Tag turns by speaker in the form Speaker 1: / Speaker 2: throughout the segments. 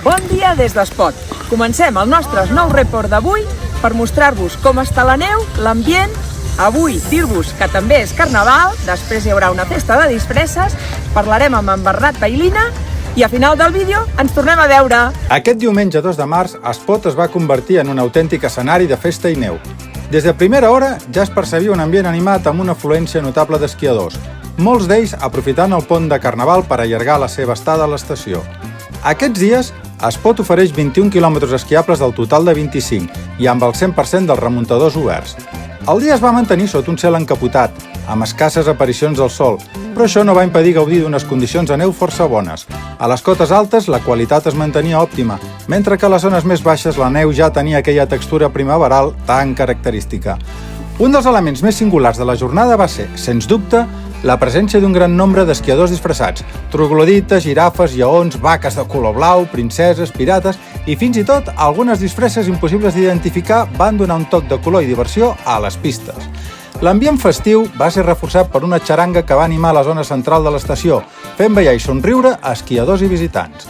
Speaker 1: Bon dia des d'Espot. Comencem el nostre nou report d'avui per mostrar-vos com està la neu, l'ambient. Avui dir-vos que també és Carnaval, després hi haurà una festa de disfresses, parlarem amb en Bernat Bailina i a final del vídeo ens tornem a veure.
Speaker 2: Aquest diumenge 2 de març, Espot es va convertir en un autèntic escenari de festa i neu. Des de primera hora ja es percebia un ambient animat amb una afluència notable d'esquiadors, molts d'ells aprofitant el pont de Carnaval per allargar la seva estada a l'estació. Aquests dies, Espot ofereix 21 quilòmetres esquiables del total de 25 i amb el 100% dels remuntadors oberts. El dia es va mantenir sota un cel encapotat, amb escasses aparicions del sol, però això no va impedir gaudir d'unes condicions de neu força bones. A les cotes altes la qualitat es mantenia òptima, mentre que a les zones més baixes la neu ja tenia aquella textura primaveral tan característica. Un dels elements més singulars de la jornada va ser, sens dubte, la presència d'un gran nombre d'esquiadors disfressats, troglodites, girafes, lleons, vaques de color blau, princeses, pirates i fins i tot algunes disfresses impossibles d'identificar van donar un toc de color i diversió a les pistes. L'ambient festiu va ser reforçat per una xaranga que va animar la zona central de l'estació, fent ballar i somriure a esquiadors i visitants.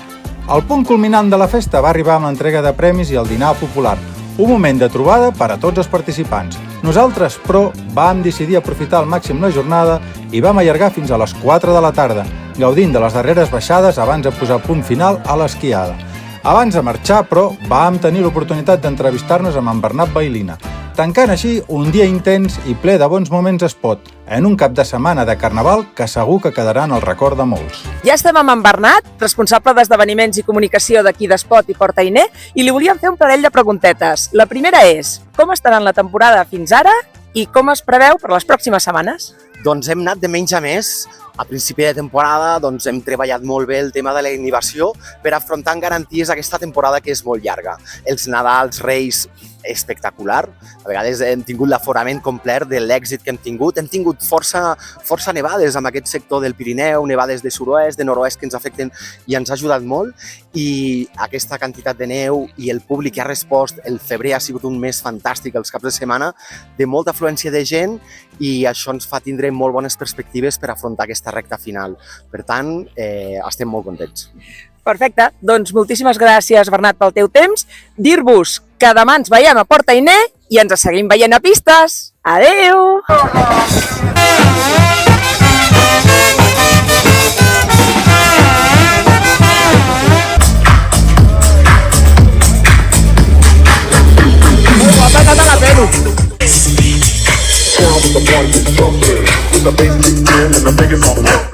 Speaker 2: El punt culminant de la festa va arribar amb l'entrega de premis i el dinar popular, un moment de trobada per a tots els participants. Nosaltres, però, vam decidir aprofitar al màxim la jornada i vam allargar fins a les 4 de la tarda, gaudint de les darreres baixades abans de posar punt final a l'esquiada. Abans de marxar, però, vam tenir l'oportunitat d'entrevistar-nos amb en Bernat Bailina, tancant així un dia intens i ple de bons moments a Espot, en un cap de setmana de Carnaval que segur que quedarà en el record de molts.
Speaker 1: Ja estem amb en Bernat, responsable d'esdeveniments i comunicació d'aquí d'Espot i Port Ainé, i li volíem fer un parell de preguntetes. La primera és, com estaran la temporada fins ara i com es preveu per les pròximes setmanes?
Speaker 3: Doncs hem anat de menys a més. A principi de temporada hem treballat molt bé el tema de la inhibició per afrontar amb garanties aquesta temporada que és molt llarga. Els Nadals, Reis, espectacular. A vegades hem tingut l'aforament complet de l'èxit que hem tingut. Hem tingut força nevades en aquest sector del Pirineu, nevades de sud-oest, de nord-oest que ens afecten i ens ha ajudat molt. I aquesta quantitat de neu i el públic que ha respost, el febrer ha sigut un mes fantàstic els caps de setmana, de molta afluència de gent i això ens fa tindre molt bones perspectives per afrontar aquesta recta final. Per tant, estem molt contents.
Speaker 1: Perfecte, doncs moltíssimes gràcies, Bernat, pel teu temps. Dir-vos que demà ens veiem a Port Ainé i ens seguim veient a pistes. Adéu!